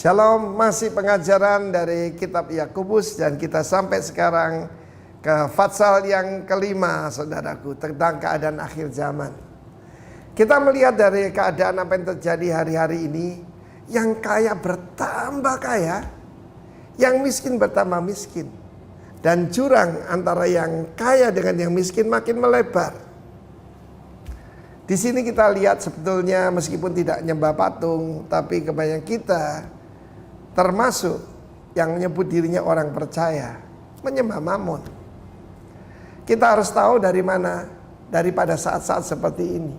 Shalom, masih pengajaran dari kitab Yakobus dan kita sampai sekarang ke pasal yang kelima, saudaraku, tentang keadaan akhir zaman. Kita melihat dari keadaan apa yang terjadi hari-hari ini, yang kaya bertambah kaya, yang miskin bertambah miskin, dan jurang antara yang kaya dengan yang miskin makin melebar. Di sini kita lihat sebetulnya meskipun tidak nyembah patung, tapi kebanyakan kita termasuk yang menyebut dirinya orang percaya menyembah Mammon. Kita harus tahu dari mana, daripada saat-saat seperti ini.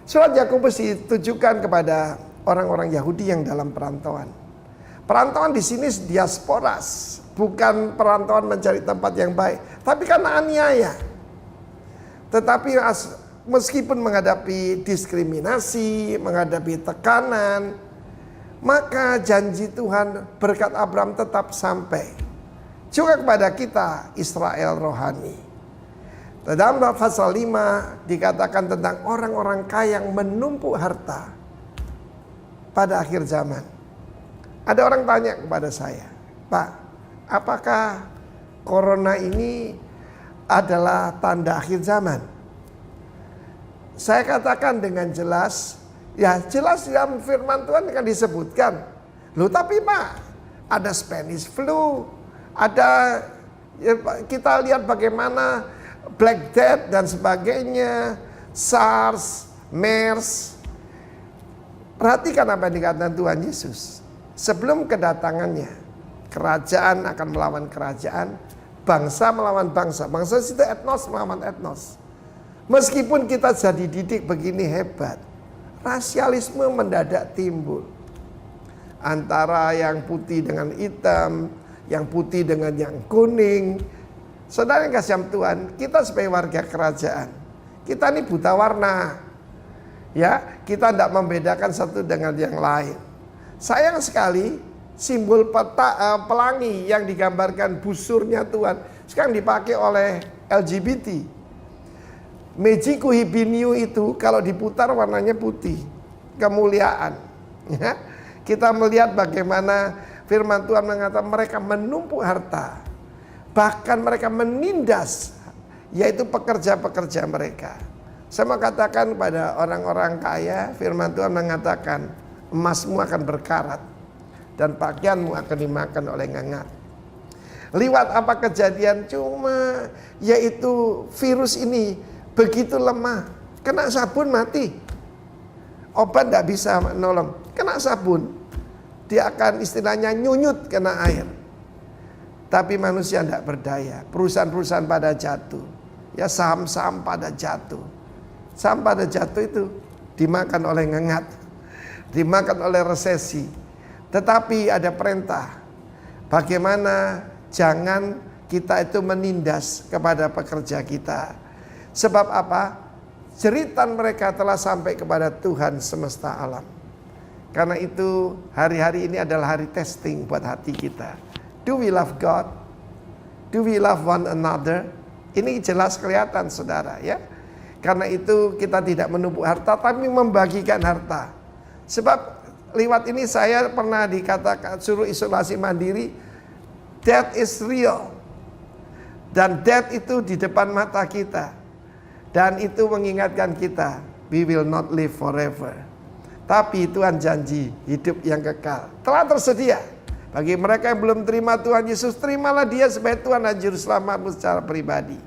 Surat Yakobus ditujukan kepada orang-orang Yahudi yang dalam perantauan. Perantauan di sini diasporas, bukan perantauan mencari tempat yang baik, tapi karena aniaya. Tetapi meskipun menghadapi diskriminasi, menghadapi tekanan, maka janji Tuhan berkat Abraham tetap sampai juga kepada kita, Israel rohani. Dalam pasal 5 dikatakan tentang orang-orang kaya yang menumpuk harta pada akhir zaman. Ada orang tanya kepada saya, Pak, apakah corona ini adalah tanda akhir zaman? Saya katakan dengan jelas, ya jelas dalam firman Tuhan akan disebutkan. Loh tapi Pak, ada Spanish flu, ada ya, kita lihat bagaimana Black Death dan sebagainya, SARS, MERS. Perhatikan apa yang dikatakan Tuhan Yesus. Sebelum kedatangannya, kerajaan akan melawan kerajaan, bangsa melawan bangsa. Bangsa itu etnos melawan etnos. Meskipun kita jadi didik begini hebat, rasialisme mendadak timbul. Antara yang putih dengan hitam, yang putih dengan yang kuning. Saudara yang kasih Tuhan, kita sebagai warga kerajaan, kita ini buta warna. Ya, kita tidak membedakan satu dengan yang lain. Sayang sekali, simbol pelangi yang digambarkan busurnya Tuhan sekarang dipakai oleh LGBT. Mejiku Hibiniu itu kalau diputar warnanya putih, kemuliaan. Ya, kita melihat bagaimana firman Tuhan mengatakan mereka menumpuk harta, bahkan mereka menindas, yaitu pekerja-pekerja mereka. Saya mau katakan pada orang-orang kaya, firman Tuhan mengatakan emasmu akan berkarat dan pakaianmu akan dimakan oleh ngangak. Liwat apa kejadian? Cuma yaitu virus ini begitu lemah, kena sabun mati. Obat tidak bisa menolong. Kena sabun, dia akan istilahnya nyunyut kena air. Tapi manusia tidak berdaya. Perusahaan-perusahaan pada jatuh. Ya saham-saham pada jatuh. Saham pada jatuh itu dimakan oleh ngengat, dimakan oleh resesi. Tetapi ada perintah, bagaimana jangan kita itu menindas kepada pekerja kita. Sebab apa? Jeritan mereka telah sampai kepada Tuhan semesta alam. Karena itu hari-hari ini adalah hari testing buat hati kita. Do we love God? Do we love one another? Ini jelas kelihatan saudara ya. Karena itu kita tidak menumpuk harta tapi membagikan harta. Sebab lewat ini saya pernah dikatakan suruh isolasi mandiri. Death is real. Dan death itu di depan mata kita. Dan itu mengingatkan kita, we will not live forever. Tapi Tuhan janji hidup yang kekal telah tersedia. Bagi mereka yang belum terima Tuhan Yesus, terimalah dia sebagai Tuhan dan Juru Selamatmu secara pribadi.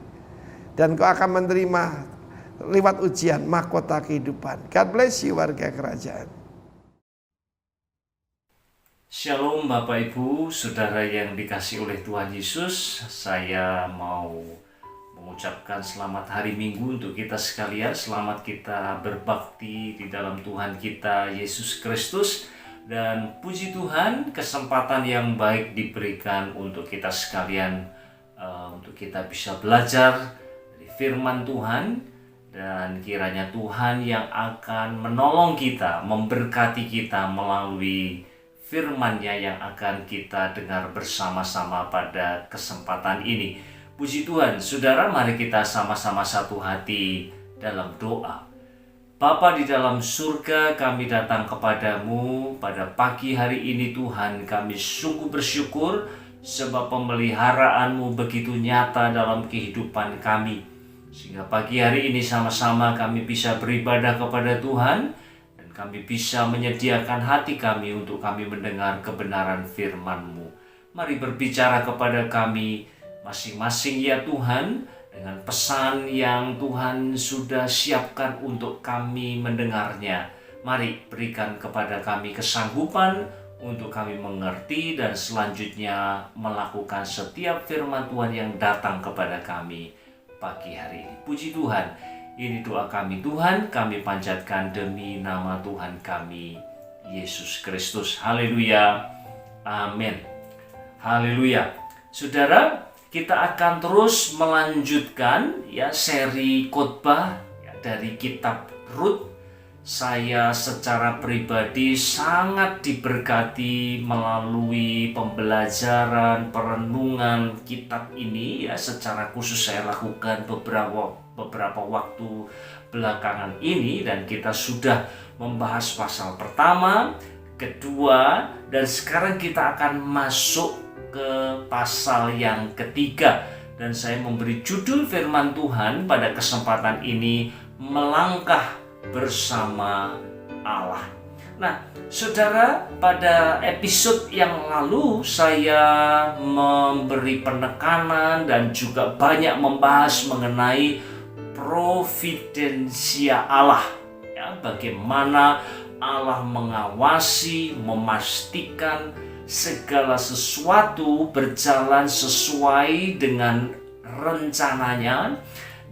Dan kau akan menerima lewat ujian mahkota kehidupan. God bless you warga kerajaan. Shalom Bapak Ibu, Saudara yang dikasihi oleh Tuhan Yesus. Saya mau mengucapkan selamat hari Minggu untuk kita sekalian. Selamat kita berbakti di dalam Tuhan kita Yesus Kristus. Dan puji Tuhan, kesempatan yang baik diberikan untuk kita sekalian, untuk kita bisa belajar dari firman Tuhan. Dan kiranya Tuhan yang akan menolong kita, memberkati kita melalui firman-Nya yang akan kita dengar bersama-sama pada kesempatan ini. Puji Tuhan, saudara, mari kita sama-sama satu hati dalam doa. Bapa di dalam surga, kami datang kepadamu pada pagi hari ini Tuhan. Kami sungguh bersyukur sebab pemeliharaanmu begitu nyata dalam kehidupan kami. Sehingga pagi hari ini sama-sama kami bisa beribadah kepada Tuhan. Dan kami bisa menyediakan hati kami untuk kami mendengar kebenaran firman-Mu. Mari berbicara kepada kami masing-masing ya Tuhan, dengan pesan yang Tuhan sudah siapkan untuk kami mendengarnya. Mari berikan kepada kami kesanggupan untuk kami mengerti dan selanjutnya melakukan setiap firman Tuhan yang datang kepada kami pagi hari ini. Puji Tuhan, ini doa kami Tuhan, kami panjatkan demi nama Tuhan kami, Yesus Kristus. Haleluya, amin. Haleluya. Saudara, kita akan terus melanjutkan ya seri khotbah ya, dari kitab Rut. Saya secara pribadi sangat diberkati melalui pembelajaran perenungan kitab ini ya, secara khusus saya lakukan beberapa waktu belakangan ini, dan kita sudah membahas pasal pertama, kedua, dan sekarang kita akan masuk ke pasal yang ketiga. Dan saya memberi judul firman Tuhan pada kesempatan ini, melangkah bersama Allah. Nah, saudara, pada episode yang lalu saya memberi penekanan dan juga banyak membahas mengenai providensia Allah ya, bagaimana Allah mengawasi, memastikan segala sesuatu berjalan sesuai dengan rencananya,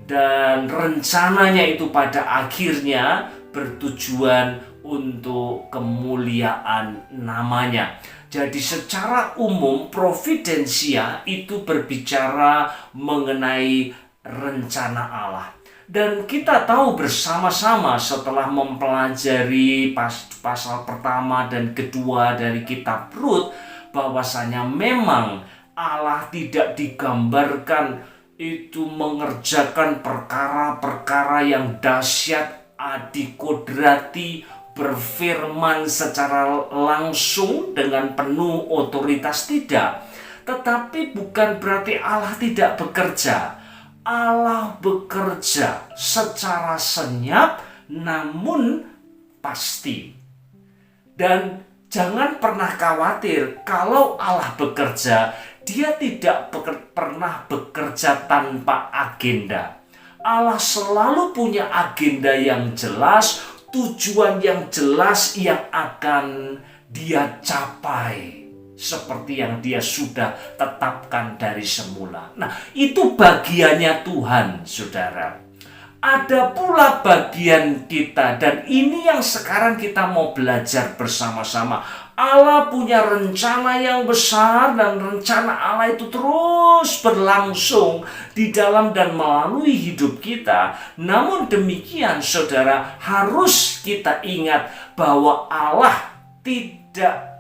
dan rencananya itu pada akhirnya bertujuan untuk kemuliaan namanya. Jadi secara umum providensia itu berbicara mengenai rencana Allah. Dan kita tahu bersama-sama setelah mempelajari pasal pertama dan kedua dari kitab Rut, bahwasanya memang Allah tidak digambarkan itu mengerjakan perkara-perkara yang dahsyat, adikodrati, berfirman secara langsung dengan penuh otoritas, tidak. Tetapi bukan berarti Allah tidak bekerja. Allah bekerja secara senyap namun pasti. Dan jangan pernah khawatir, kalau Allah bekerja, Dia tidak pernah bekerja tanpa agenda. Allah selalu punya agenda yang jelas, tujuan yang jelas yang akan Dia capai, seperti yang Dia sudah tetapkan dari semula. Nah, itu bagiannya Tuhan, saudara. Ada pula bagian kita, dan ini yang sekarang kita mau belajar bersama-sama. Allah punya rencana yang besar, dan rencana Allah itu terus berlangsung di dalam dan melalui hidup kita. Namun demikian, saudara, harus kita ingat bahwa Allah tidak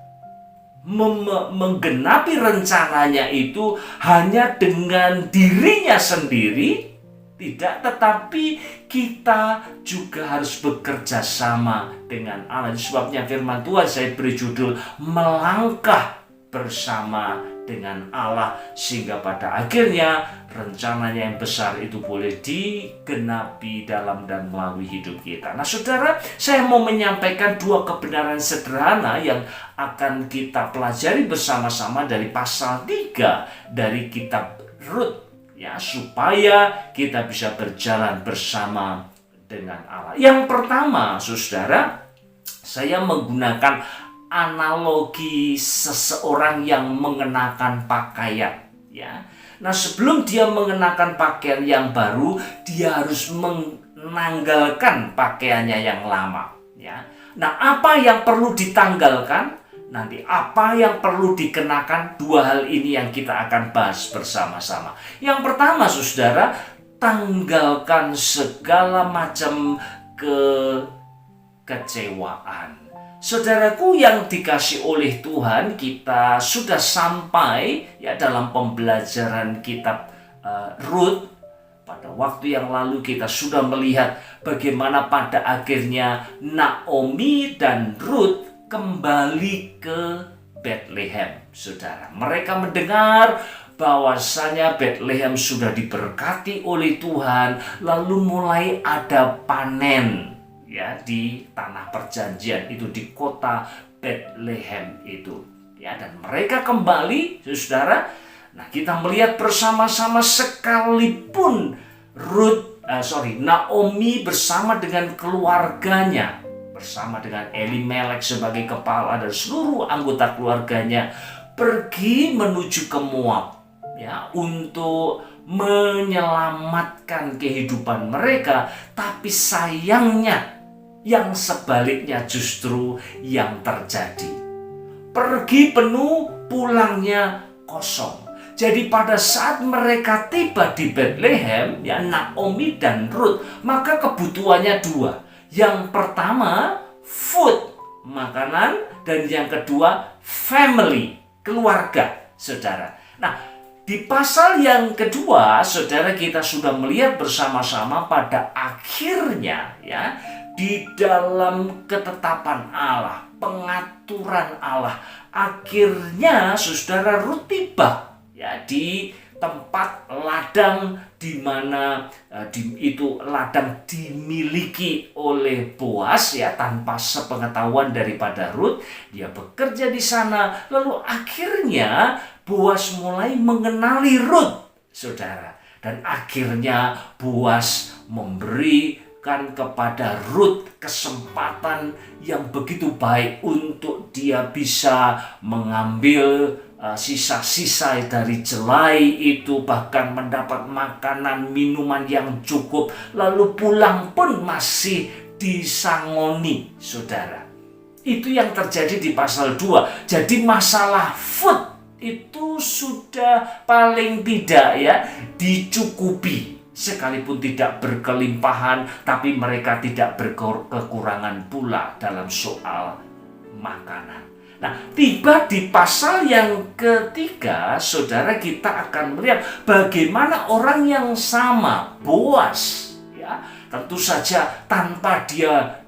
menggenapi rencananya itu hanya dengan dirinya sendiri, tidak, tetapi kita juga harus bekerja sama dengan Allah. Sebabnya firman Tuhan saya beri judul melangkah bersama dengan Allah, sehingga pada akhirnya rencananya yang besar itu boleh digenapi dalam dan melalui hidup kita. Nah, saudara, saya mau menyampaikan dua kebenaran sederhana yang akan kita pelajari bersama-sama dari pasal 3 dari kitab Rut, ya, supaya kita bisa berjalan bersama dengan Allah. Yang pertama, saudara, saya menggunakan analogi seseorang yang mengenakan pakaian, ya. Nah, sebelum dia mengenakan pakaian yang baru, dia harus menanggalkan pakaiannya yang lama, ya. Nah, apa yang perlu ditanggalkan? Nanti apa yang perlu dikenakan? Dua hal ini yang kita akan bahas bersama-sama. Yang pertama, saudara, tanggalkan segala macam kekecewaan. Saudaraku yang dikasih oleh Tuhan, kita sudah sampai ya dalam pembelajaran kitab Rut pada waktu yang lalu kita sudah melihat bagaimana pada akhirnya Naomi dan Ruth kembali ke Bethlehem, saudara. Mereka mendengar bahwasanya Bethlehem sudah diberkati oleh Tuhan, lalu mulai ada panen ya di tanah perjanjian itu, di kota Bethlehem itu. Ya, dan mereka kembali, saudara. Nah, kita melihat bersama-sama sekalipun Naomi bersama dengan keluarganya, bersama dengan Elimelek sebagai kepala dan seluruh anggota keluarganya pergi menuju ke Moab ya, untuk menyelamatkan kehidupan mereka, tapi sayangnya yang sebaliknya justru yang terjadi. Pergi penuh, pulangnya kosong. Jadi pada saat mereka tiba di Bethlehem, ya, Naomi dan Ruth, maka kebutuhannya dua. Yang pertama, food, makanan, dan yang kedua, family, keluarga, saudara. Nah, di pasal yang kedua, saudara, kita sudah melihat bersama-sama pada akhirnya, ya, di dalam ketetapan Allah, pengaturan Allah, akhirnya saudara Ruth tiba ya di tempat ladang di mana itu ladang dimiliki oleh Boas ya, tanpa sepengetahuan daripada Ruth. Dia bekerja di sana, lalu akhirnya Boas mulai mengenali Ruth, saudara, dan akhirnya Boas memberikan kepada Ruth kesempatan yang begitu baik untuk dia bisa mengambil sisa-sisa dari jelai itu, bahkan mendapat makanan minuman yang cukup, lalu pulang pun masih disangoni, saudara. Itu yang terjadi di pasal 2. Jadi masalah food itu sudah paling tidak ya dicukupi. Sekalipun tidak berkelimpahan, tapi mereka tidak berkekurangan pula dalam soal makanan. Nah, tiba di pasal yang ketiga, saudara, kita akan melihat bagaimana orang yang sama, Boas, ya, tentu saja tanpa dia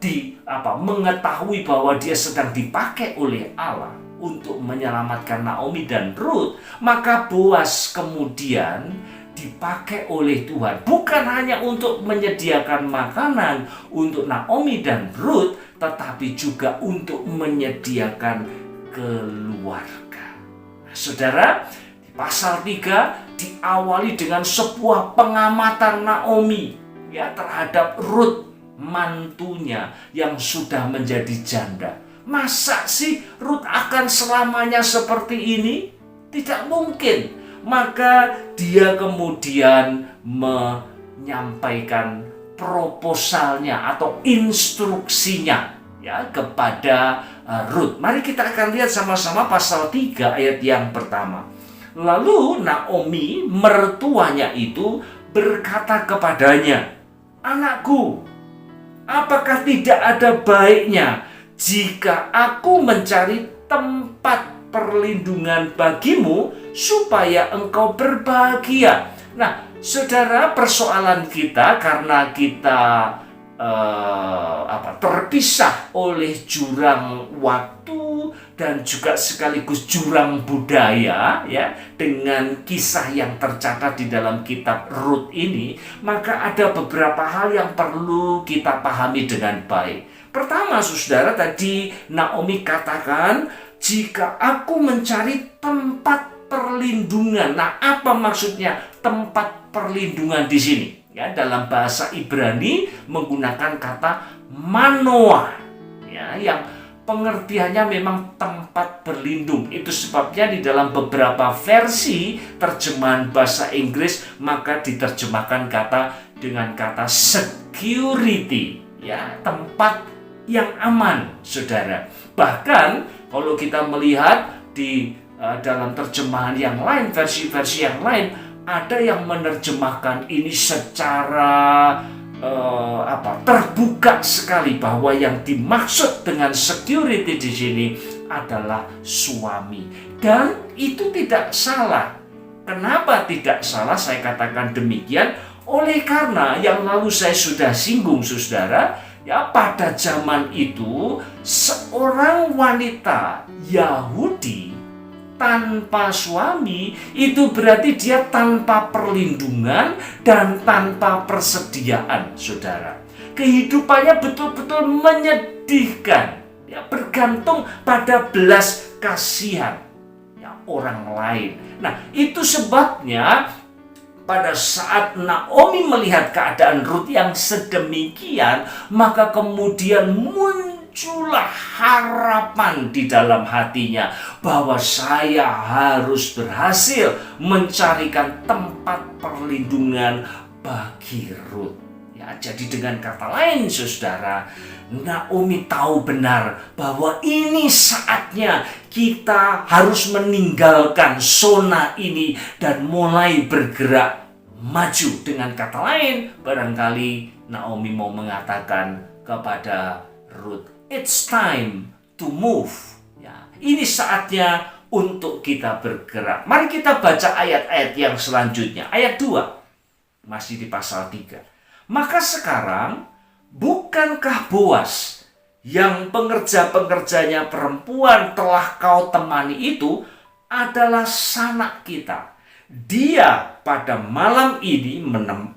mengetahui bahwa dia sedang dipakai oleh Allah untuk menyelamatkan Naomi dan Ruth, maka Boas kemudian dipakai oleh Tuhan bukan hanya untuk menyediakan makanan untuk Naomi dan Ruth, tetapi juga untuk menyediakan keluarga. Nah, saudara, di pasal 3 diawali dengan sebuah pengamatan Naomi ya terhadap Ruth, mantunya yang sudah menjadi janda. Masa sih Ruth akan selamanya seperti ini? Tidak mungkin. Maka dia kemudian menyampaikan proposalnya atau instruksinya ya kepada Ruth. Mari kita akan lihat sama-sama pasal 3 ayat yang pertama. Lalu Naomi, mertuanya itu, berkata kepadanya, "Anakku, apakah tidak ada baiknya jika aku mencari tempat perlindungan bagimu supaya engkau berbahagia?" Nah, saudara, persoalan kita karena kita terpisah oleh jurang waktu dan juga sekaligus jurang budaya ya, dengan kisah yang tercatat di dalam kitab Ruth ini, maka ada beberapa hal yang perlu kita pahami dengan baik. Pertama, saudara, tadi Naomi katakan, jika aku mencari tempat perlindungan. Nah, apa maksudnya tempat perlindungan di sini? Ya, dalam bahasa Ibrani menggunakan kata manoah, ya, yang pengertiannya memang tempat berlindung. Itu sebabnya di dalam beberapa versi terjemahan bahasa Inggris maka diterjemahkan dengan kata security, ya, tempat yang aman, saudara. Bahkan kalau kita melihat di dalam terjemahan yang lain, versi-versi yang lain, ada yang menerjemahkan ini secara terbuka sekali bahwa yang dimaksud dengan security di sini adalah suami. Dan itu tidak salah. Kenapa tidak salah saya katakan demikian? Oleh karena yang lalu saya sudah singgung, saudara, ya, pada zaman itu seorang wanita Yahudi tanpa suami itu berarti dia tanpa perlindungan dan tanpa persediaan, saudara. Kehidupannya betul-betul menyedihkan, ya, bergantung pada belas kasihan, ya, orang lain. Nah, itu sebabnya pada saat Naomi melihat keadaan Ruth yang sedemikian, maka kemudian muncullah harapan di dalam hatinya bahwa saya harus berhasil mencarikan tempat perlindungan bagi Ruth. Ya, jadi dengan kata lain, saudara, Naomi tahu benar bahwa ini saatnya kita harus meninggalkan zona ini dan mulai bergerak maju. Dengan kata lain, barangkali Naomi mau mengatakan kepada Ruth, it's time to move. Ya, ini saatnya untuk kita bergerak. Mari kita baca ayat-ayat yang selanjutnya. Ayat 2, masih di pasal 3. Maka sekarang, bukankah Boas yang pengerja-pengerjanya perempuan telah kau temani itu adalah sanak kita? Dia pada malam ini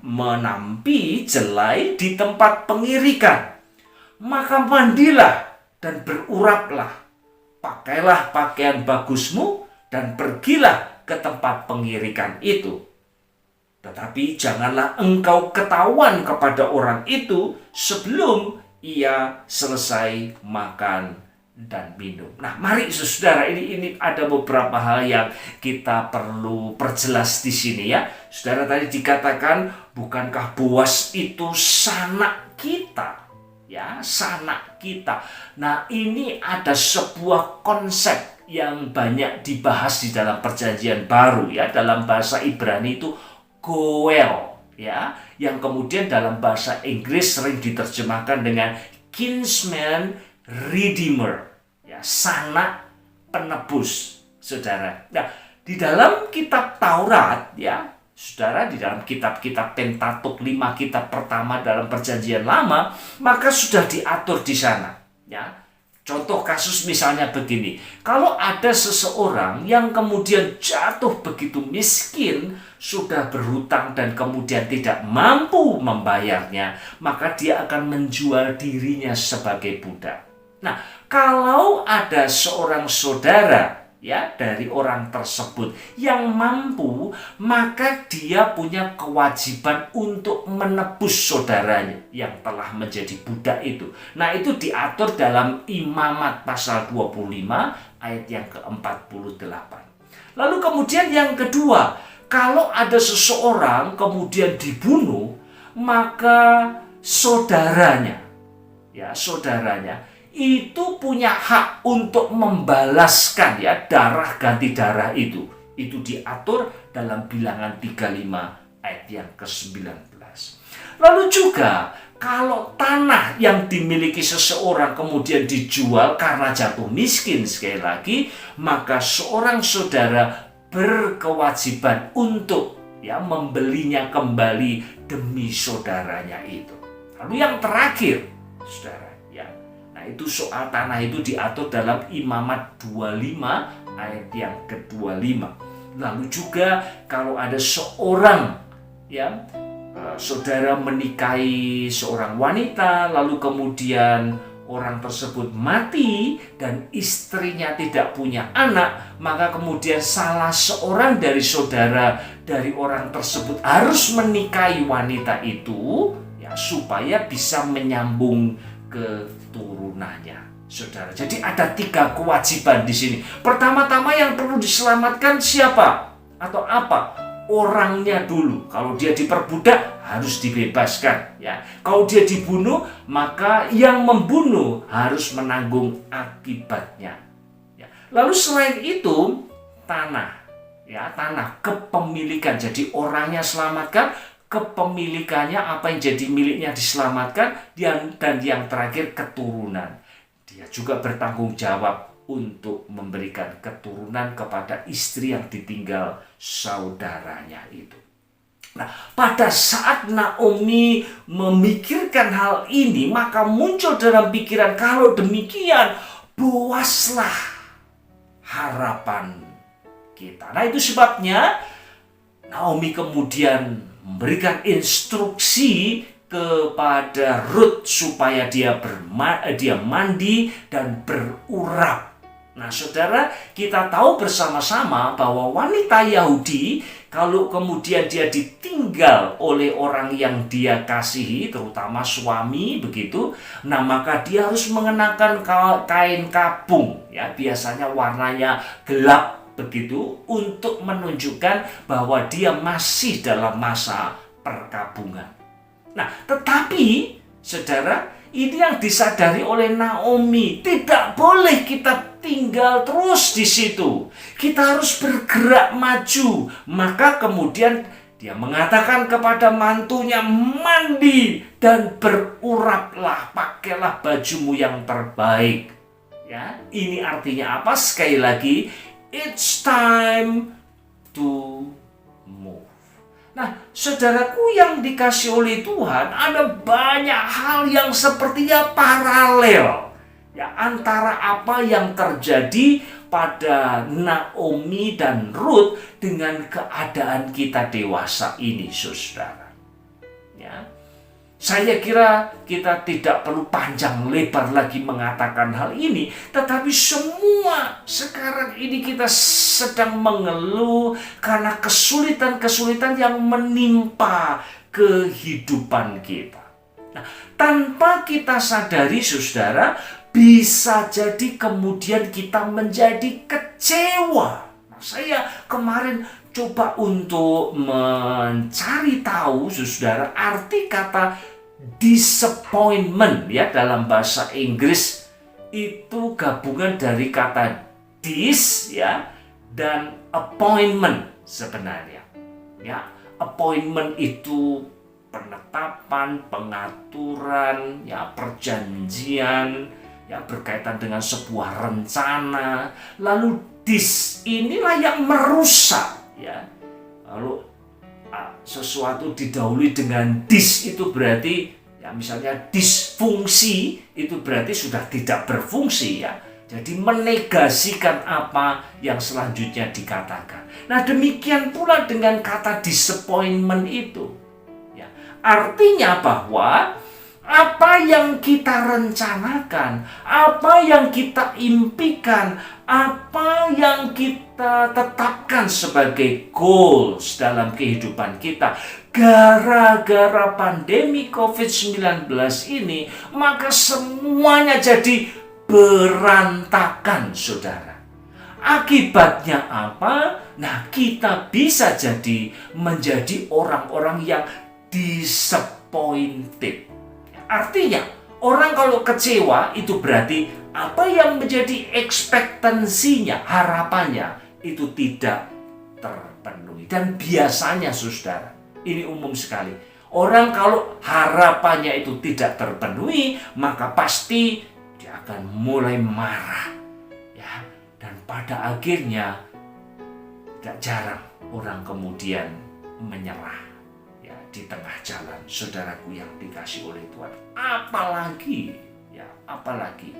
menampi jelai di tempat pengirikan. Maka mandilah dan beruraplah. Pakailah pakaian bagusmu dan pergilah ke tempat pengirikan itu. Tetapi janganlah engkau ketahuan kepada orang itu sebelum ia selesai makan dan minum. Nah, mari saudara, ini ada beberapa hal yang kita perlu perjelas di sini, ya. Saudara, tadi dikatakan, bukankah Boas itu sanak kita? Ya, sanak kita. Nah, ini ada sebuah konsep yang banyak dibahas di dalam Perjanjian Baru, ya. Dalam bahasa Ibrani itu Goel, ya, yang kemudian dalam bahasa Inggris sering diterjemahkan dengan kinsman redeemer, ya, sanak penebus, saudara. Nah, di dalam kitab Taurat, ya, saudara, di dalam kitab-kitab Pentatuk, 5 kitab pertama dalam Perjanjian Lama, maka sudah diatur di sana, ya. Contoh kasus misalnya begini, kalau ada seseorang yang kemudian jatuh begitu miskin, sudah berhutang dan kemudian tidak mampu membayarnya, maka dia akan menjual dirinya sebagai budak. Nah, kalau ada seorang saudara, ya, dari orang tersebut yang mampu, maka dia punya kewajiban untuk menebus saudaranya yang telah menjadi budak itu. Nah, itu diatur dalam Imamat pasal 25 ayat yang ke-48. Lalu kemudian yang kedua, kalau ada seseorang kemudian dibunuh, maka saudaranya, ya, saudaranya itu punya hak untuk membalaskan, ya, darah ganti darah itu. Itu diatur dalam Bilangan 35 ayat yang ke-19. Lalu juga kalau tanah yang dimiliki seseorang kemudian dijual karena jatuh miskin, sekali lagi, maka seorang saudara berkewajiban untuk, ya, membelinya kembali demi saudaranya itu. Lalu yang terakhir, saudara, itu soal tanah itu diatur dalam Imamat 25 ayat yang ke-25. Lalu juga kalau ada seorang, ya, saudara menikahi seorang wanita, lalu kemudian orang tersebut mati dan istrinya tidak punya anak, maka kemudian salah seorang dari saudara dari orang tersebut harus menikahi wanita itu, ya, supaya bisa menyambung keturunannya, saudara. Jadi ada 3 kewajiban di sini. Pertama-tama yang perlu diselamatkan siapa atau apa? Orangnya dulu. Kalau dia diperbudak harus dibebaskan, ya. Kalau dia dibunuh, maka yang membunuh harus menanggung akibatnya, ya. Lalu selain itu, tanah, ya, tanah kepemilikan. Jadi orangnya selamatkan, kepemilikannya, apa yang jadi miliknya diselamatkan, dan yang terakhir keturunan. Dia juga bertanggung jawab untuk memberikan keturunan kepada istri yang ditinggal saudaranya itu. Nah, pada saat Naomi memikirkan hal ini, maka muncul dalam pikiran, kalau demikian, Boaslah harapan kita. Nah, itu sebabnya Naomi kemudian memberikan instruksi kepada Ruth supaya dia mandi dan berurap. Nah, saudara, kita tahu bersama-sama bahwa wanita Yahudi, kalau kemudian dia ditinggal oleh orang yang dia kasihi, terutama suami begitu, nah maka dia harus mengenakan kain kapung, ya, biasanya warnanya gelap begitu, untuk menunjukkan bahwa dia masih dalam masa perkabungan. Nah, tetapi saudara, ini yang disadari oleh Naomi, tidak boleh kita tinggal terus di situ. Kita harus bergerak maju. Maka kemudian dia mengatakan kepada mantunya, mandi dan beruraplah, pakailah bajumu yang terbaik. Ya, ini artinya apa? Sekali lagi, it's time to move. Nah, saudaraku yang dikasih oleh Tuhan, ada banyak hal yang sepertinya paralel, ya, antara apa yang terjadi pada Naomi dan Ruth dengan keadaan kita dewasa ini, saudara. Ya. Saya kira kita tidak perlu panjang lebar lagi mengatakan hal ini, tetapi semua sekarang ini kita sedang mengeluh karena kesulitan-kesulitan yang menimpa kehidupan kita. Nah, tanpa kita sadari, saudara, bisa jadi kemudian kita menjadi kecewa. Nah, saya kemarin coba untuk mencari tahu, saudara, arti kata disappointment, ya, dalam bahasa Inggris itu gabungan dari kata dis, ya, dan appointment sebenarnya. Ya, appointment itu penetapan, pengaturan, ya, perjanjian, ya, berkaitan dengan sebuah rencana. Lalu dis inilah yang merusak, ya. Lalu sesuatu didahului dengan dis itu berarti, ya, misalnya disfungsi itu berarti sudah tidak berfungsi, ya. Jadi menegasikan apa yang selanjutnya dikatakan. Nah, demikian pula dengan kata disappointment itu, ya. Artinya bahwa apa yang kita rencanakan, apa yang kita impikan, apa yang kita tetapkan sebagai goals dalam kehidupan kita, gara-gara pandemi COVID-19 ini, maka semuanya jadi berantakan, saudara. Akibatnya apa? Nah, kita bisa jadi menjadi orang-orang yang disappointed. Artinya, orang kalau kecewa itu berarti apa yang menjadi ekspektasinya, harapannya itu tidak terpenuhi. Dan biasanya, saudara, ini umum sekali. Orang kalau harapannya itu tidak terpenuhi, maka pasti dia akan mulai marah. Ya, dan pada akhirnya tidak jarang orang kemudian menyerah di tengah jalan, saudaraku yang dikasih oleh Tuhan. Apalagi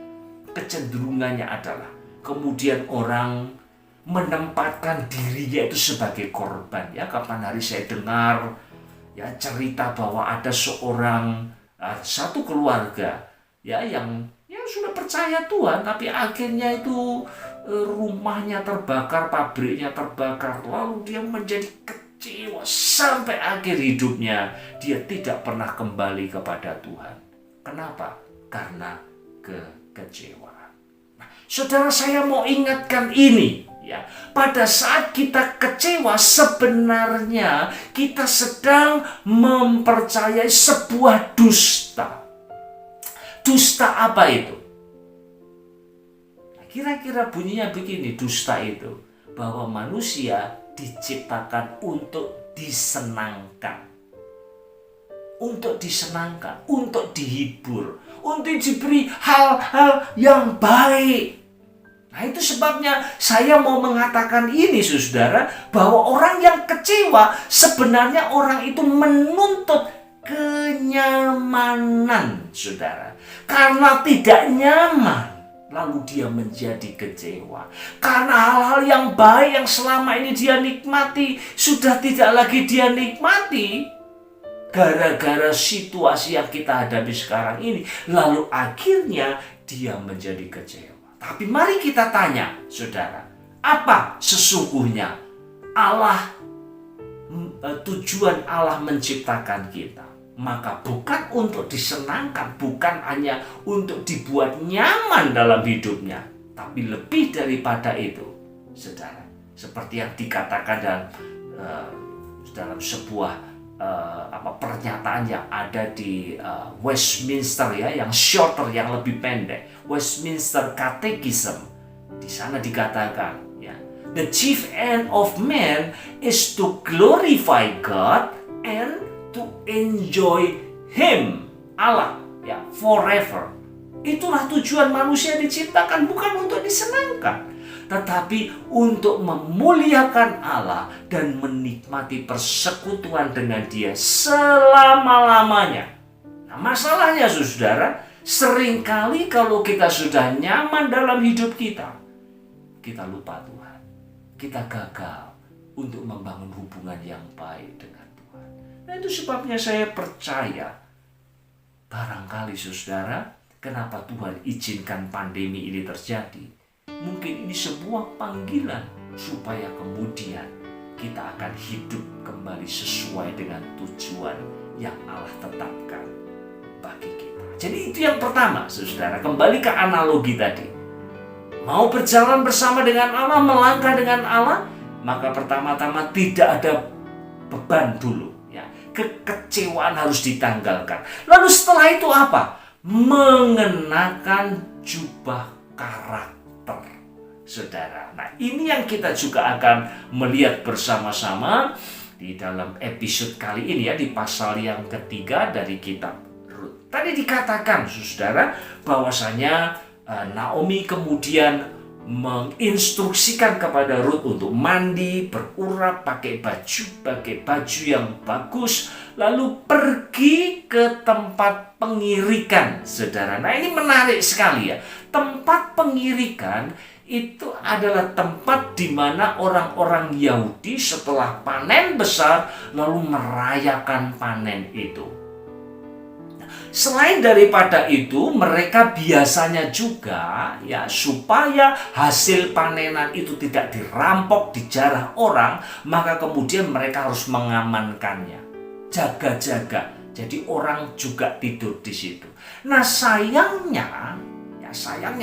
kecenderungannya adalah kemudian orang menempatkan dirinya itu sebagai korban. Ya, kapan hari saya dengar, ya, cerita bahwa ada satu keluarga, ya, yang, ya, sudah percaya Tuhan, tapi akhirnya itu rumahnya terbakar, pabriknya terbakar, lalu dia menjadi kecewa sampai akhir hidupnya. Dia tidak pernah kembali kepada Tuhan. Kenapa? Karena kekecewaan. Nah, saudara, saya mau ingatkan ini, ya. Pada saat kita kecewa, sebenarnya kita sedang mempercayai sebuah dusta. Dusta apa itu? Nah, kira-kira bunyinya begini, dusta itu, bahwa manusia diciptakan untuk disenangkan, untuk dihibur, untuk diberi hal-hal yang baik. Nah, itu sebabnya saya mau mengatakan ini, saudara, bahwa orang yang kecewa sebenarnya orang itu menuntut kenyamanan, saudara. Karena tidak nyaman, lalu dia menjadi kecewa. Karena hal-hal yang baik yang selama ini dia nikmati sudah tidak lagi dia nikmati gara-gara situasi yang kita hadapi sekarang ini. Lalu akhirnya dia menjadi kecewa. Tapi mari kita tanya, saudara, apa sesungguhnya tujuan Allah menciptakan kita? Maka bukan untuk disenangkan, bukan hanya untuk dibuat nyaman dalam hidupnya, tapi lebih daripada itu, saudara. Seperti yang dikatakan dalam sebuah pernyataan yang ada di Westminster, ya, yang shorter, yang lebih pendek, Westminster Catechism. Di sana dikatakan, ya, the chief end of man is to glorify God and to enjoy Him, Allah, ya, forever. Itulah tujuan manusia diciptakan, bukan untuk disenangkan, tetapi untuk memuliakan Allah dan menikmati persekutuan dengan Dia selama-lamanya. Nah, masalahnya, saudara, seringkali kalau kita sudah nyaman dalam hidup kita, kita lupa Tuhan. Kita gagal untuk membangun hubungan yang baik dengan Tuhan. Nah, itu sebabnya saya percaya, barangkali, saudara, kenapa Tuhan izinkan pandemi ini terjadi? Mungkin ini sebuah panggilan supaya kemudian kita akan hidup kembali sesuai dengan tujuan yang Allah tetapkan bagi kita. Jadi itu yang pertama, saudara. Kembali ke analogi tadi. Mau berjalan bersama dengan Allah, melangkah dengan Allah, maka pertama-tama tidak ada beban dulu. Ya. Kekecewaan harus ditanggalkan. Lalu setelah itu apa? Mengenakan jubah karakter, saudara. Nah, ini yang kita juga akan melihat bersama-sama di dalam episode kali ini, ya, di pasal yang ketiga dari kitab Rut. Tadi dikatakan, saudara, bahwasanya Naomi kemudian menginstruksikan kepada Rut untuk mandi, berurap, pakai baju yang bagus, lalu pergi ke tempat pengirikan, saudara. Nah, ini menarik sekali, ya. Tempat pengirikan itu adalah tempat di mana orang-orang Yahudi setelah panen besar lalu merayakan panen itu. Selain daripada itu, mereka biasanya juga, ya, supaya hasil panenan itu tidak dirampok, dijarah orang, maka kemudian mereka harus mengamankannya, jaga-jaga. Jadi orang juga tidur di situ. Nah, sayangnya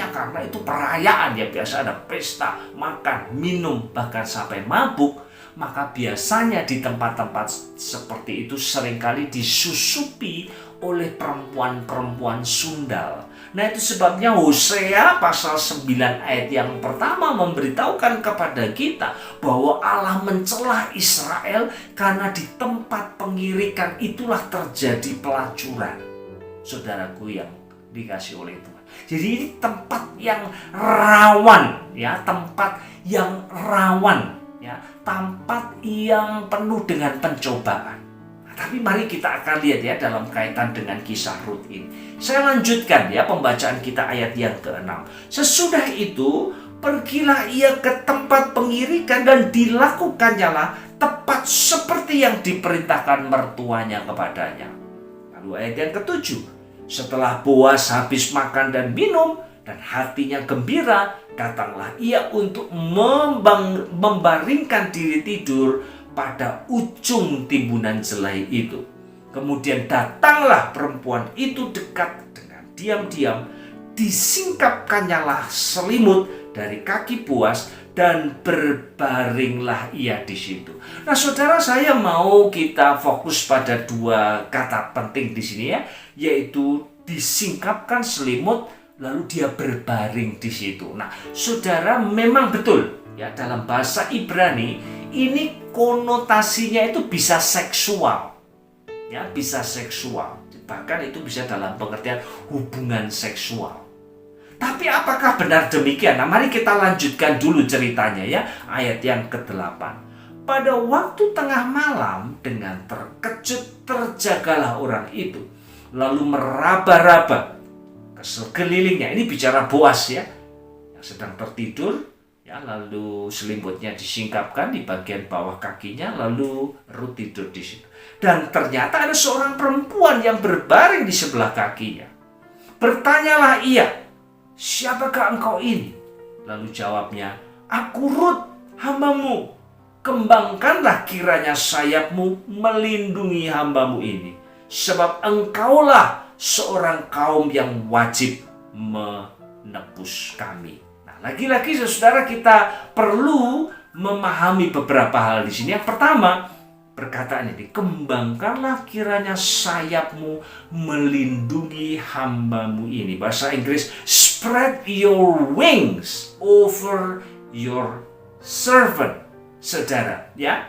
karena itu perayaan, ya, biasa ada pesta, makan, minum, bahkan sampai mabuk, maka biasanya di tempat-tempat seperti itu seringkali disusupi oleh perempuan-perempuan sundal. Nah, itu sebabnya Hosea pasal 9 ayat yang pertama memberitahukan kepada kita bahwa Allah mencela Israel karena di tempat pengirikan itulah terjadi pelacuran. Saudaraku yang dikasih oleh Tuhan. Jadi ini tempat yang rawan, ya, tempat yang penuh dengan pencobaan. Nah, tapi mari kita akan lihat, ya, dalam kaitan dengan kisah Rut ini. Saya lanjutkan, ya, pembacaan kita ayat yang ke-6. Sesudah itu pergilah ia ke tempat pengirikan dan dilakukannya tepat seperti yang diperintahkan mertuanya kepadanya. Lalu ayat yang ke-7. Setelah Boas habis makan dan minum dan hatinya gembira, datanglah ia untuk membaringkan diri tidur pada ujung timbunan jelai itu. Kemudian datanglah perempuan itu dekat dengan diam-diam, disingkapkannya selimut dari kaki Boas dan berbaringlah ia di situ. Nah, saudara, saya mau kita fokus pada dua kata penting di sini, ya, yaitu disingkapkan selimut lalu dia berbaring di situ. Nah, saudara, memang betul, ya, dalam bahasa Ibrani ini konotasinya itu bisa seksual, ya, bisa seksual, bahkan itu bisa dalam pengertian hubungan seksual. Tapi apakah benar demikian? Nah, mari kita lanjutkan dulu ceritanya ya, ayat yang ke-8. Pada waktu tengah malam dengan terkejut terjagalah orang itu, lalu meraba-raba ke sekelilingnya. Ini bicara Boas ya, yang sedang tertidur ya, lalu selimutnya disingkapkan di bagian bawah kakinya, lalu Rut tidur di situ. Dan ternyata ada seorang perempuan yang berbaring di sebelah kakinya. Bertanyalah ia, "Siapakah engkau ini?" Lalu jawabnya, "Aku Rut, hambamu. Kembangkanlah kiranya sayapmu melindungi hambamu ini, sebab engkaulah seorang kaum yang wajib menebus kami." Nah, lagi-lagi saudara, kita perlu memahami beberapa hal di sini. Yang pertama, perkataan ini, "Kembangkanlah kiranya sayapmu melindungi hambamu ini." Bahasa Inggris, "Spread your wings over your servant." Saudara, ya.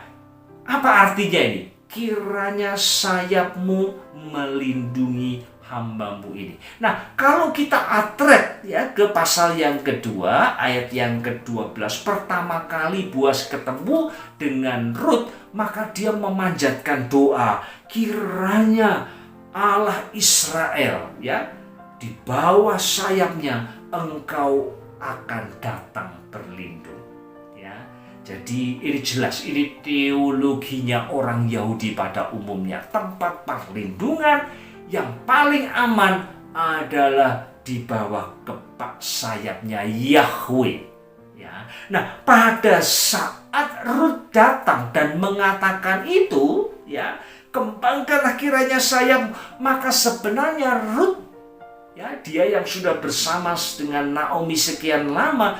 Apa artinya ini? Kiranya sayapmu melindungi hambamu ini. Nah, kalau kita atret ya ke pasal yang kedua, ayat yang ke-12, pertama kali Boas ketemu dengan Rut, maka dia memanjatkan doa, kiranya Allah Israel ya, di bawah sayapnya engkau akan datang berlindung. Ya. Jadi ini jelas, ini teologinya orang Yahudi pada umumnya. Tempat perlindungan yang paling aman adalah di bawah kepak sayapnya Yahweh. Ya. Nah, pada saat Rut datang dan mengatakan itu, ya, "Kembangkanlah kiranya sayap," maka sebenarnya Rut, ya, dia yang sudah bersama dengan Naomi sekian lama,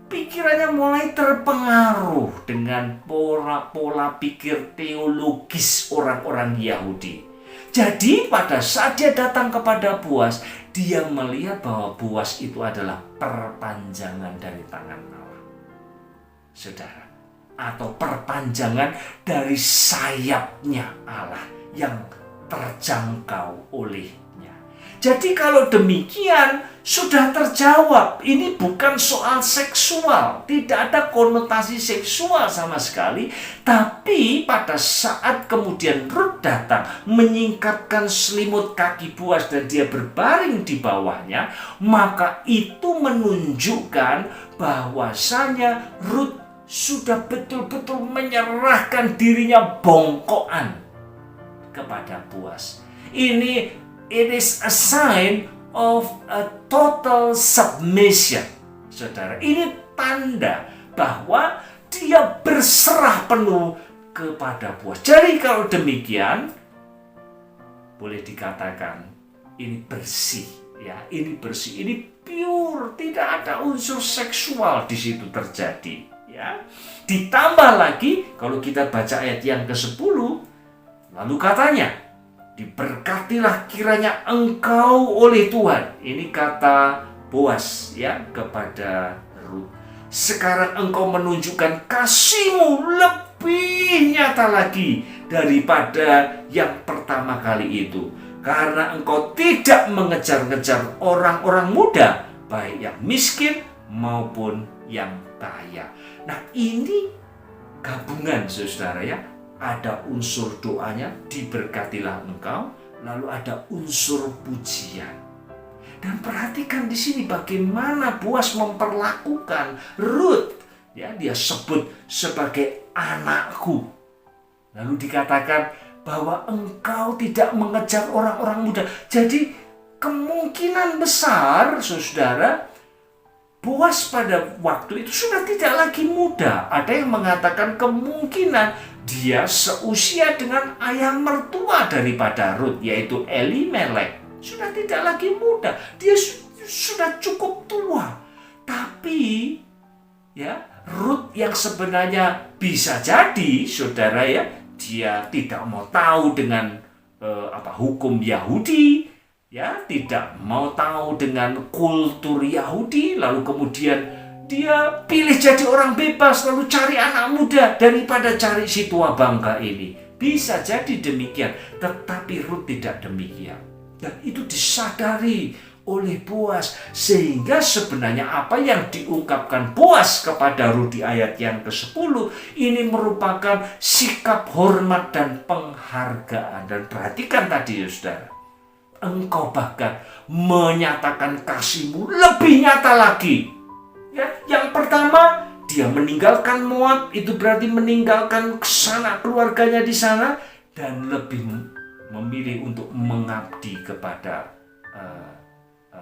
pikirannya mulai terpengaruh dengan pola pikir teologis orang-orang Yahudi. Jadi pada saat dia datang kepada Boas, dia melihat bahwa Boas itu adalah perpanjangan dari tangan Allah. Saudara, atau perpanjangan dari sayapnya Allah yang terjangkau olehnya. Jadi kalau demikian sudah terjawab, ini bukan soal seksual, tidak ada konotasi seksual sama sekali. Tapi pada saat kemudian Rut datang menyingkapkan selimut kaki Boas dan dia berbaring di bawahnya, maka itu menunjukkan bahwasanya Rut sudah betul-betul menyerahkan dirinya bongkokan kepada Boas. It is a sign of a total submission. Saudara, ini tanda bahwa dia berserah penuh kepada Boas. Jadi kalau demikian, boleh dikatakan ini bersih, ya, ini bersih, ini pure, tidak ada unsur seksual di situ terjadi, ya. Ditambah lagi kalau kita baca ayat yang ke-10, lalu katanya, "Diberkatilah kiranya engkau oleh Tuhan." Ini kata Boas ya kepada Rut. "Sekarang engkau menunjukkan kasihmu lebih nyata lagi daripada yang pertama kali itu. Karena engkau tidak mengejar-ngejar orang-orang muda, baik yang miskin maupun yang kaya." Nah, ini gabungan saudara ya. Ada unsur doanya, "Diberkatilah engkau," lalu ada unsur pujian. Dan perhatikan di sini bagaimana Boas memperlakukan Rut. Ya, dia sebut sebagai anakku. Lalu dikatakan bahwa engkau tidak mengejar orang-orang muda. Jadi kemungkinan besar, saudara, Boas pada waktu itu sudah tidak lagi muda. Ada yang mengatakan kemungkinan dia seusia dengan ayah mertua daripada Rut, yaitu Elimelek. Sudah tidak lagi muda, dia sudah cukup tua. Tapi ya, Rut yang sebenarnya bisa jadi, saudara ya, dia tidak mau tahu dengan hukum Yahudi, ya, tidak mau tahu dengan kultur Yahudi, lalu kemudian dia pilih jadi orang bebas, lalu cari anak muda daripada cari si tua bangka ini. Bisa jadi demikian, tetapi Rut tidak demikian. Dan itu disadari oleh Boas. Sehingga sebenarnya apa yang diungkapkan Boas kepada Rut di ayat yang ke-10 ini merupakan sikap hormat dan penghargaan. Dan perhatikan tadi ya saudara, engkau bahkan menyatakan kasihmu lebih nyata lagi. Ya, yang pertama dia meninggalkan Moab, itu berarti meninggalkan sanak keluarganya di sana dan lebih memilih untuk mengabdi kepada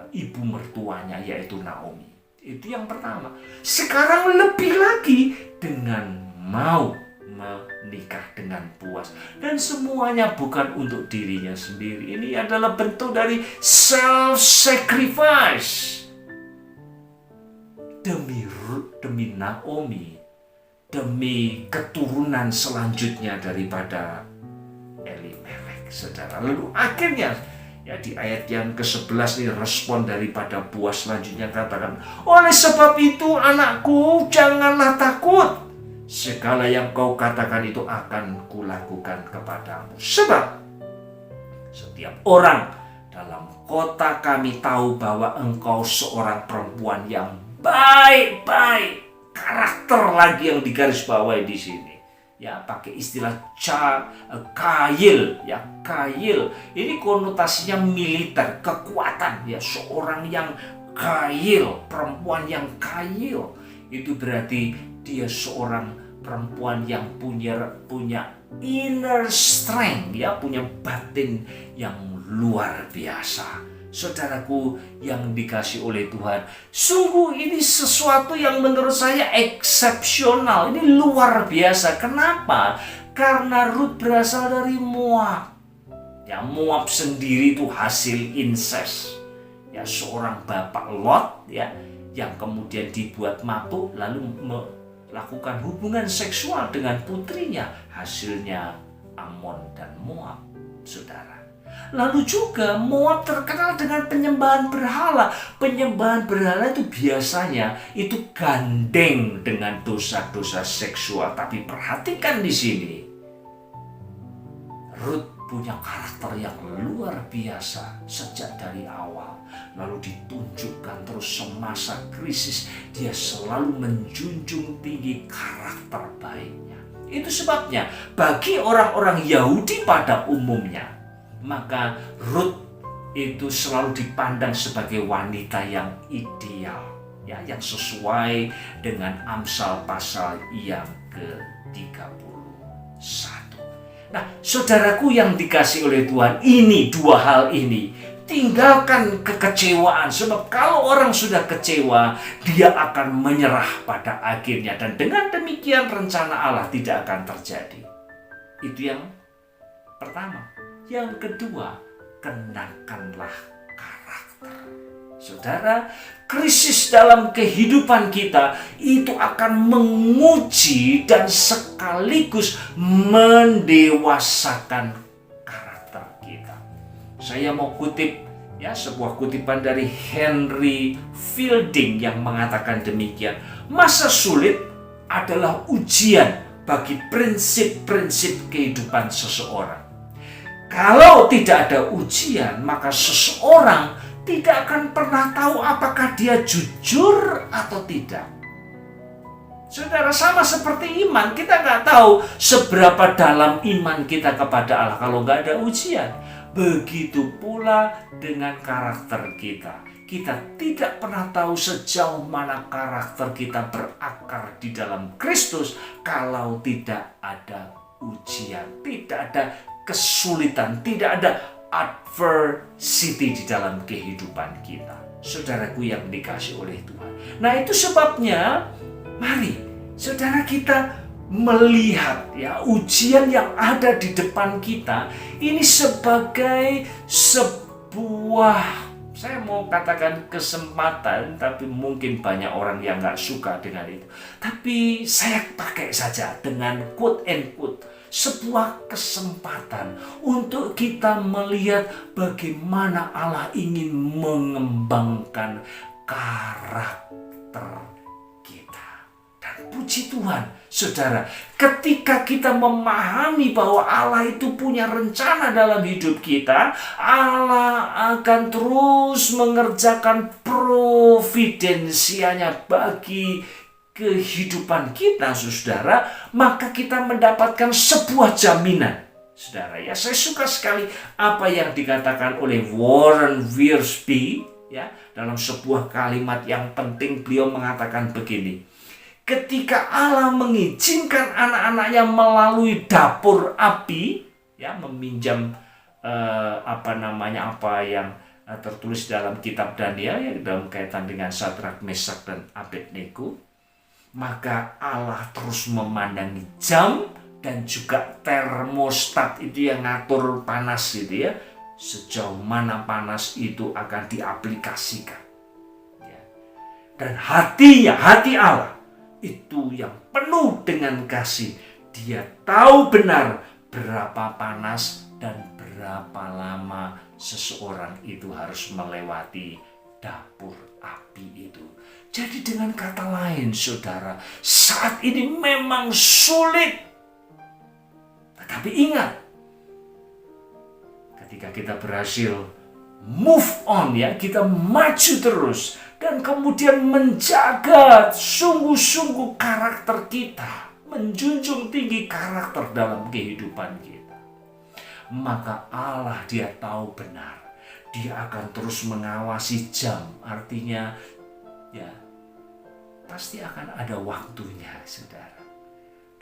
ibu mertuanya yaitu Naomi. Itu yang pertama. Sekarang lebih lagi dengan mau menikah dengan Boas, dan semuanya bukan untuk dirinya sendiri. Ini adalah bentuk dari self-sacrifice demi Rut, demi Naomi, demi keturunan selanjutnya daripada Elimelek, saudara. Lalu akhirnya ya di ayat yang ke-11 ini respon daripada Boas selanjutnya katakan, oleh sebab itu anakku janganlah takut, segala yang kau katakan itu akan kulakukan kepadamu. Sebab setiap orang dalam kota kami tahu bahwa engkau seorang perempuan yang baik-baik, karakter lagi yang digarisbawahi di sini. Ya, pakai istilah kail, ya kail. Ini konotasinya militer, kekuatan, ya seorang yang kail, perempuan yang kail. Itu berarti dia seorang perempuan yang punya inner strength, ya punya batin yang luar biasa. Saudaraku yang dikasih oleh Tuhan, sungguh ini sesuatu yang menurut saya eksepsional. Ini luar biasa. Kenapa? Karena Rut berasal dari Moab. Ya, Moab sendiri itu hasil incest. Ya, seorang bapak Lot, ya, yang kemudian dibuat mabuk lalu melakukan hubungan seksual dengan putrinya. Hasilnya Amon dan Moab, saudara. Lalu juga Moab terkenal dengan penyembahan berhala. Penyembahan berhala itu biasanya itu gandeng dengan dosa-dosa seksual. Tapi perhatikan di sini, Rut punya karakter yang luar biasa sejak dari awal. Lalu ditunjukkan terus semasa krisis, dia selalu menjunjung tinggi karakter baiknya. Itu sebabnya bagi orang-orang Yahudi pada umumnya, maka Rut itu selalu dipandang sebagai wanita yang ideal, ya, yang sesuai dengan Amsal pasal yang ke-31. Nah, saudaraku yang dikasih oleh Tuhan, ini dua hal ini, tinggalkan kekecewaan. Sebab kalau orang sudah kecewa, dia akan menyerah pada akhirnya, dan dengan demikian rencana Allah tidak akan terjadi. Itu yang pertama. Yang kedua, kenakanlah karakter. Saudara, krisis dalam kehidupan kita itu akan menguji dan sekaligus mendewasakan karakter kita. Saya mau kutip ya sebuah kutipan dari Henry Fielding yang mengatakan demikian. Masa sulit adalah ujian bagi prinsip-prinsip kehidupan seseorang. Kalau tidak ada ujian, maka seseorang tidak akan pernah tahu apakah dia jujur atau tidak. Saudara, sama seperti iman, kita nggak tahu seberapa dalam iman kita kepada Allah kalau nggak ada ujian. Begitu pula dengan karakter kita. Kita tidak pernah tahu sejauh mana karakter kita berakar di dalam Kristus kalau tidak ada ujian, tidak ada kesulitan, tidak ada adversity di dalam kehidupan kita. Saudaraku yang dikasih oleh Tuhan. Nah, itu sebabnya mari saudara kita melihat ya ujian yang ada di depan kita ini sebagai sebuah, saya mau katakan kesempatan, tapi mungkin banyak orang yang gak suka dengan itu. Tapi saya pakai saja dengan quote and quote, sebuah kesempatan untuk kita melihat bagaimana Allah ingin mengembangkan karakter kita. Dan puji Tuhan, Saudara, ketika kita memahami bahwa Allah itu punya rencana dalam hidup kita, Allah akan terus mengerjakan providensianya bagi kehidupan kita, saudara, maka kita mendapatkan sebuah jaminan. Saudara, ya, saya suka sekali apa yang dikatakan oleh Warren Wiersbe, ya, dalam sebuah kalimat yang penting. Beliau mengatakan begini: ketika Allah mengizinkan anak-anaknya melalui dapur api, ya, meminjam apa yang tertulis dalam kitab Daniel, ya, dalam kaitan dengan Sadrak, Mesak, dan Abednego, maka Allah terus memandangi jam dan juga termostat itu yang ngatur panas itu, ya, sejauh mana panas itu akan diaplikasikan, ya. Dan hati Allah itu yang penuh dengan kasih. Dia tahu benar berapa panas dan berapa lama seseorang itu harus melewati dapur api itu. Jadi dengan kata lain, saudara, saat ini memang sulit. Tetapi ingat, ketika kita berhasil move on, ya, kita maju terus dan kemudian menjaga sungguh-sungguh karakter kita, menjunjung tinggi karakter dalam kehidupan kita, maka Allah, Dia tahu benar, Dia akan terus mengawasi jam. Artinya, ya, pasti akan ada waktunya, saudara.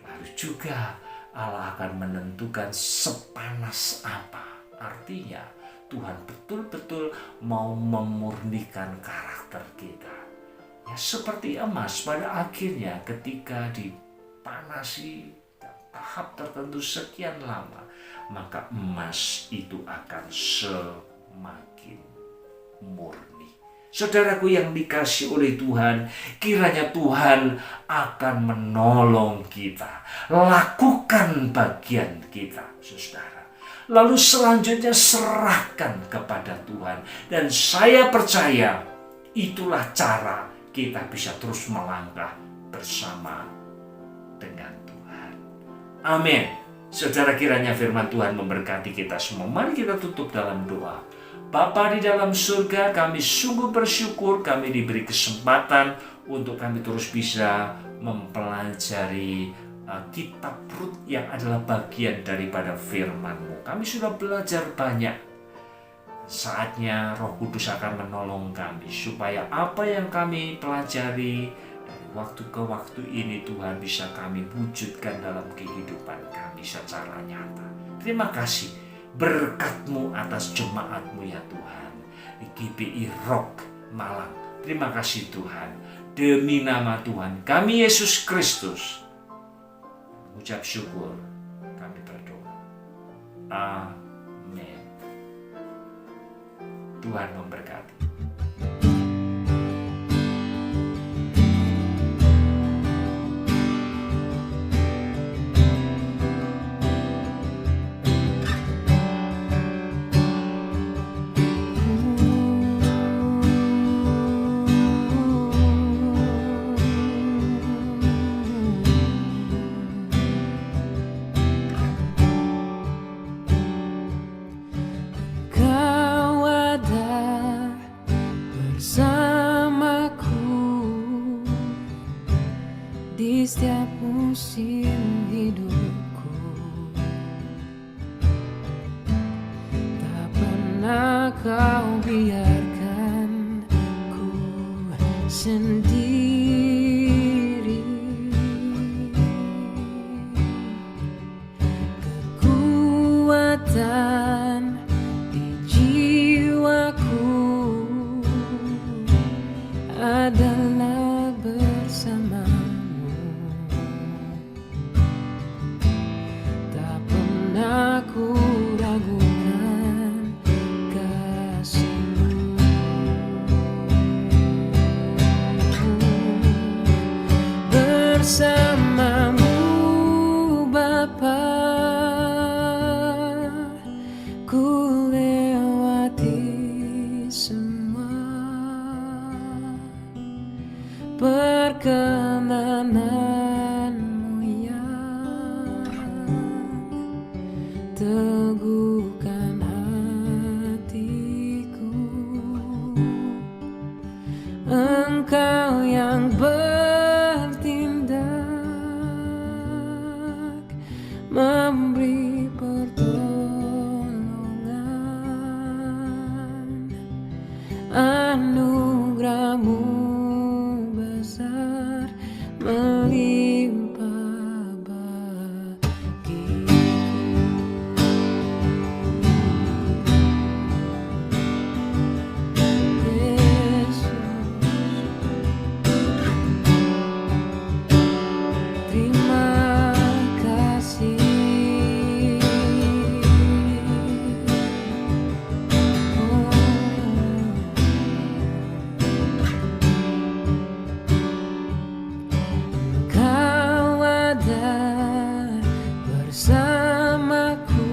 Lalu juga Allah akan menentukan sepanas apa. Artinya Tuhan betul-betul mau memurnikan karakter kita. Ya, seperti emas pada akhirnya ketika dipanasi tahap tertentu sekian lama, maka emas itu akan semakin murni. Saudaraku yang dikasihi oleh Tuhan, kiranya Tuhan akan menolong kita. Lakukan bagian kita, saudara. Lalu selanjutnya serahkan kepada Tuhan. Dan saya percaya itulah cara kita bisa terus melangkah bersama dengan Tuhan. Amin. Saudara, kiranya firman Tuhan memberkati kita semua. Mari kita tutup dalam doa. Bapa di dalam surga, kami sungguh bersyukur kami diberi kesempatan untuk kami terus bisa mempelajari kitab Rut yang adalah bagian daripada firman-Mu. Kami sudah belajar banyak. Saatnya Roh Kudus akan menolong kami supaya apa yang kami pelajari dari waktu ke waktu ini, Tuhan, bisa kami wujudkan dalam kehidupan kami secara nyata. Terima kasih berkat-Mu atas jemaat-Mu, ya Tuhan, di GBI Rock Malang. Terima kasih Tuhan. Demi nama Tuhan kami Yesus Kristus, mengucap syukur, kami berdoa. Amin. Tuhan memberkati. Di setiap musim hidupku, tak pernah Kau biarkan ku sendiri. Kekuatan di jiwaku adalah bersama. Aku ragukan kasih-Mu. Bersama-Mu Bapa, memberi pertolongan. Anugerah-Mu besar melimpah bagiku. Yesus, terima kasih. Kau ada bersamaku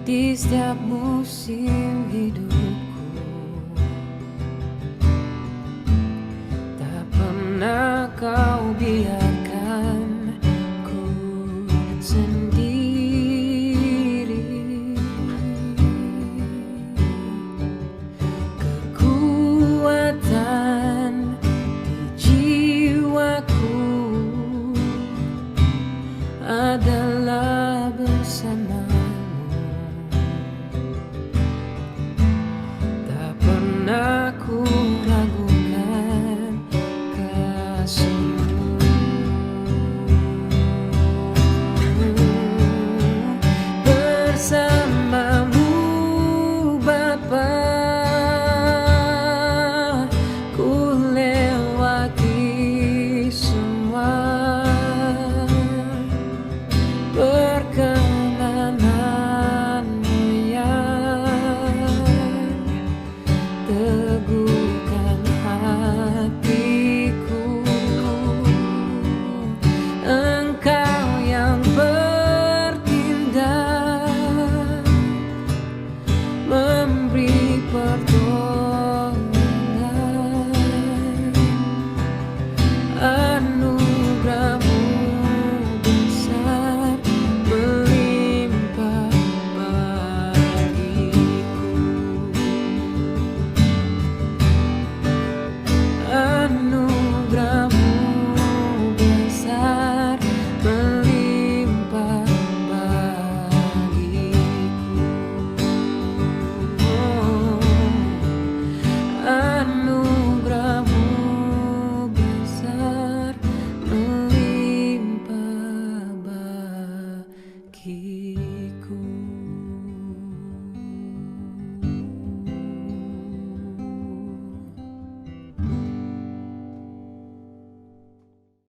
di setiap musim